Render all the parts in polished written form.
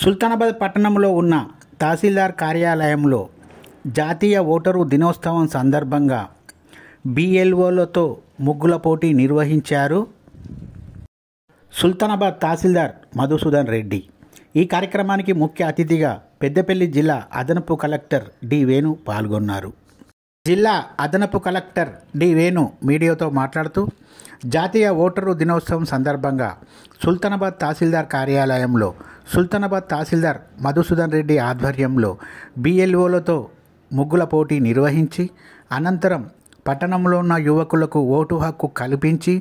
సుల్తానాబాద్ పట్టణంలో ఉన్న తహసీల్దార్ కార్యాలయంలో జాతీయ ఓటరు దినోత్సవం సందర్భంగా బిఎల్ఓలతో ముగ్గుల పోటీ నిర్వహించారు సుల్తానాబాద్ తహసీల్దార్ మధుసూదన్ రెడ్డి. ఈ కార్యక్రమానికి ముఖ్య అతిథిగా పెద్దపల్లి జిల్లా అదనపు కలెక్టర్ డి వేణు పాల్గొన్నారు. జిల్లా అదనపు కలెక్టర్ డి వేణు మీడియాతో మాట్లాడుతూ జాతీయ ఓటరు దినోత్సవం సందర్భంగా సుల్తానాబాద్ తహసీల్దార్ కార్యాలయంలో సుల్తానాబాద్ తహసీల్దార్ మధుసూదన్ రెడ్డి ఆధ్వర్యంలో బిఎల్ఓలతో ముగ్గుల పోటీ నిర్వహించి అనంతరం పట్టణంలో ఉన్న యువకులకు ఓటు హక్కు కల్పించి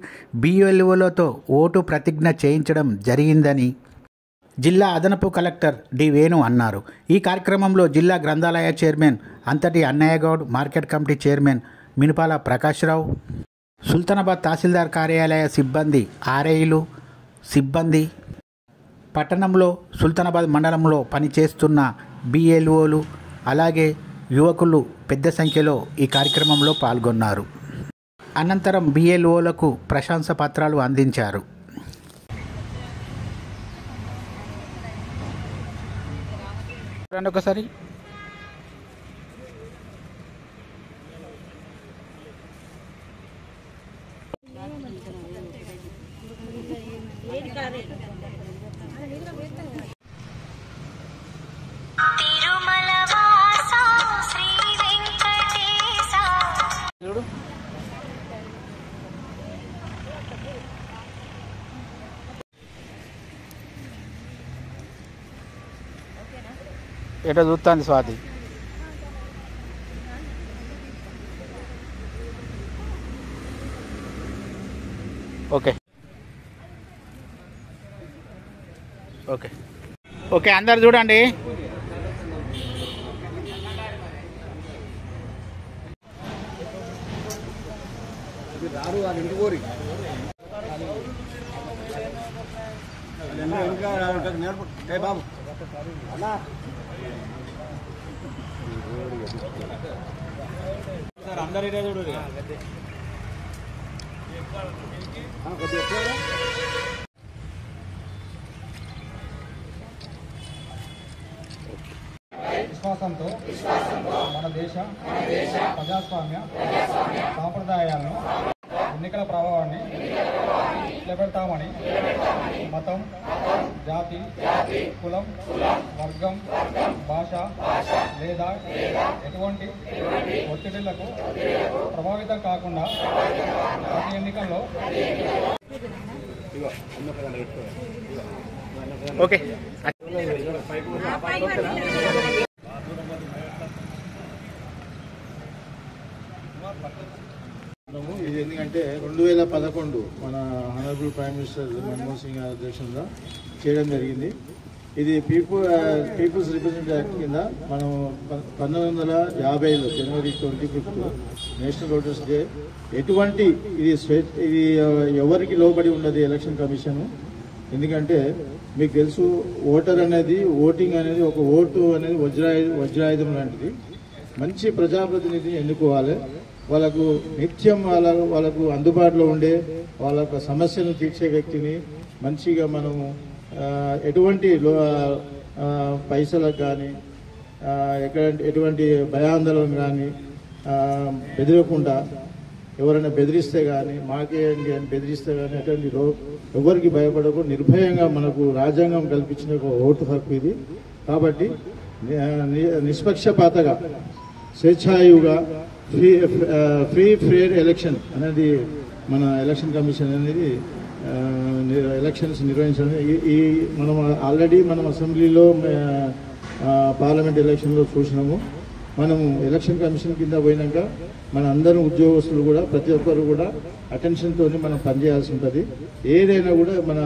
బిఎల్ఓలతో ఓటు ప్రతిజ్ఞ చేయించడం జరిగిందని జిల్లా అదనపు కలెక్టర్ డి వేణు అన్నారు. ఈ కార్యక్రమంలో జిల్లా గ్రంథాలయ chairman Antati Annayyagoud, market committee chairman Minupala Prakashrao, Sultanabad తహసీల్దార్ కార్యాలయ సిబ్బంది, ఆర్ఐలు సిబ్బంది, పట్టణంలో సుల్తానాబాద్ మండలంలో పనిచేస్తున్న బిఎల్ఓలు అలాగే యువకులు పెద్ద సంఖ్యలో ఈ కార్యక్రమంలో పాల్గొన్నారు. అనంతరం బిఎల్ఓలకు ప్రశంసా పత్రాలు అందించారు. ఒకసారి ఎట చూస్తాను స్వాతి. ఓకే ఓకే ఓకే అందరు చూడండి. బాబు సార్ అందరి చూడు విశ్వాసంతో మన దేశ ప్రజాస్వామ్య సాంప్రదాయాలను ఎన్నికల ప్రభావాన్ని నిలబెడతామని మతం, జాతి, కులం, వర్గం, భాష లేదా ఎటువంటి ఒత్తిడిలకు ప్రభావితం కాకుండా ప్రతి ఎన్నికల్లో ఓకే ఇది ఎందుకంటే 2011 మన honourable prime minister Manmohan Singh అధ్యక్షంగా చేయడం జరిగింది. ఇది పీపుల్స్ రిప్రజెంటేటివ్ యాక్ట్ కింద మనం 1950లో జనవరి 25 నేషనల్ ఓటర్స్ డే ఎటువంటి ఇది ఎవరికి లోబడి ఉన్నది ఎలక్షన్ కమిషన్. ఎందుకంటే మీకు తెలుసు ఓటింగ్ అనేది ఒక ఓటు అనేది వజ్రాయుధం లాంటిది. మంచి ప్రజాప్రతినిధిని ఎన్నుకోవాలి. వాళ్ళకు నిత్యం వాళ్ళకు అందుబాటులో ఉండే వాళ్ళ సమస్యను తీర్చే వ్యక్తిని మంచిగా మనము ఎటువంటి పైసలకు కానీ ఎటువంటి భయాందోళన కానీ బెదిరకుండా, ఎవరైనా బెదిరిస్తే కానీ మాకేంటి అని బెదిరిస్తే కానీ అటువంటి ఎవరికి భయపడకుండా నిర్భయంగా మనకు రాజ్యాంగం కల్పించిన ఒక ఓటు హక్కు ఇది. కాబట్టి నిష్పక్షపాతగా స్వేచ్ఛాయుగా ఫ్రీ ఫెయిర్ ఎలక్షన్ అనేది మన ఎలక్షన్ కమిషన్ అనేది ఎలక్షన్స్ నిర్వహించడం. మనం ఆల్రెడీ మనం అసెంబ్లీలో పార్లమెంట్ ఎలక్షన్లో చూసినాము. మనము ఎలక్షన్ కమిషన్ కింద పోయినాక మన అందరం ఉద్యోగస్తులు కూడా ప్రతి ఒక్కరు కూడా అటెన్షన్తో మనం పనిచేయాల్సి ఉంటుంది. ఏదైనా కూడా మన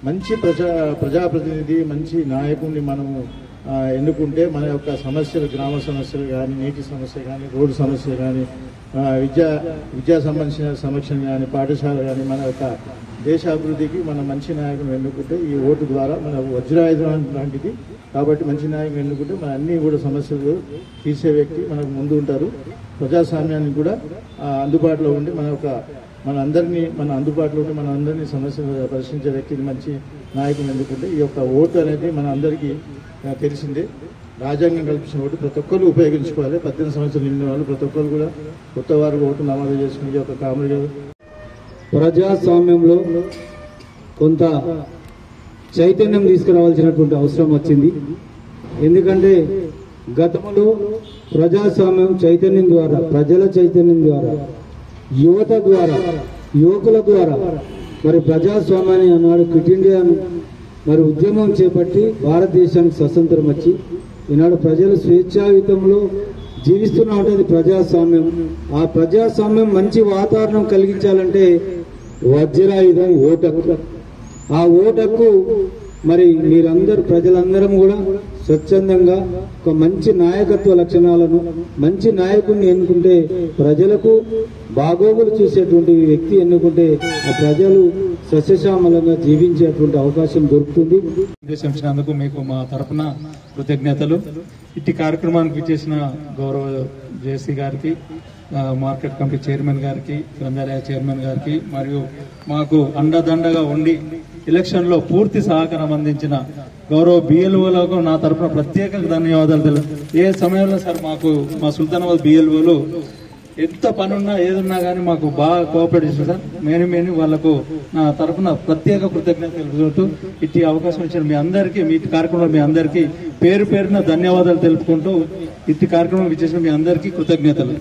మంచి ప్రజాప్రతినిధి, మంచి నాయకుడిని మనము ఎన్నుకుంటే మన యొక్క సమస్యలు, గ్రామ సమస్యలు కానీ, నీటి సమస్య కానీ, రోడ్డు సమస్య కానీ, విద్యా సంబంధించిన సమస్యలు కానీ, పాఠశాల కానీ, మన యొక్క దేశాభివృద్ధికి మన మంచి నాయకులను ఎన్నుకుంటే ఈ ఓటు ద్వారా మన వజ్రాయుధం లాంటిది. కాబట్టి మంచి నాయకులు ఎన్నుకుంటే మన అన్ని కూడా సమస్యలు తీసే వ్యక్తి మనకు ముందు ఉంటారు. ప్రజాస్వామ్యానికి కూడా అందుబాటులో ఉండి మన అందుబాటులో ఉండి మన అందరినీ సమస్యలు పరిశీలించే వ్యక్తిని మంచి నాయకులు ఎన్నుకుంటే ఈ యొక్క ఓటు అనేది మన అందరికీ తెలిసిందే. రాజ్యాంగం కల్పించిన ఓటు ప్రతి ఒక్కరు ఉపయోగించుకోవాలి. 18 సంవత్సరాలు నిండిన వాళ్ళు ప్రతి ఒక్కరు కూడా కొత్త వారికి ఓటు నమోదు చేసుకుని ఒక కామెడీ ప్రజాస్వామ్యంలో కొంత చైతన్యం తీసుకురావాల్సినటువంటి అవసరం వచ్చింది. ఎందుకంటే గతంలో ప్రజాస్వామ్యం చైతన్యం ద్వారా, ప్రజల చైతన్యం ద్వారా, యువత ద్వారా, యువకుల ద్వారా మరి ప్రజాస్వామ్యాన్ని అన్నాడు క్విట్ ఇండియాను మరి ఉద్యమం చేపట్టి భారతదేశానికి స్వతంత్రం వచ్చి ఈనాడు ప్రజలు స్వేచ్ఛాయుతంలో జీవిస్తున్నా ఉంటుంది ప్రజాస్వామ్యం. ఆ ప్రజాస్వామ్యం మంచి వాతావరణం కలిగించాలంటే వజ్రాయుధం ఓటక్కు. ఆ ఓటక్కు మరి మీరందరూ ప్రజలందరం కూడా స్వచ్ఛందంగా ఒక మంచి నాయకత్వ లక్షణాలను, మంచి నాయకుడిని ఎన్నుకుంటే, ప్రజలకు బాగోగులు చూసేటువంటి వ్యక్తి ఎన్నుకుంటే ఆ ప్రజలు సస్యశ్యామలంగా జీవించేటువంటి అవకాశం దొరుకుతుంది. ఉద్దేశించినందుకు మీకు మా తరఫున కృతజ్ఞతలు. ఇట్టి కార్యక్రమానికి ఇచ్చేసిన గౌరవ జేసీ గారికి, మార్కెట్ కమిటీ చైర్మన్ గారికి, గ్రంథాలయ చైర్మన్ గారికి, మరియు మాకు అండదండగా ఉండి ఎలక్షన్ లో పూర్తి సహకారం అందించిన గౌరవ బిఎల్ఓలకు నా తరఫున ప్రత్యేక ధన్యవాదాలు. ఏ సమయంలో సార్ మాకు మా సుల్తానాబాద్ బిఎల్ఓలు ఎంత పనున్నా ఏదున్నా కానీ మాకు బాగా కోఆపరేట్ చేస్తారు సార్. నేను వాళ్లకు నా తరఫున ప్రత్యేక కృతజ్ఞతలు తెలుపుతూ ఇట్టి అవకాశం ఇచ్చిన మీ అందరికీ, మీ కార్యక్రమంలో మీ అందరికీ పేరు పేరున ధన్యవాదాలు తెలుపుకుంటూ ఇట్టి కార్యక్రమం ఇచ్చేసిన మీ అందరికీ కృతజ్ఞతలు.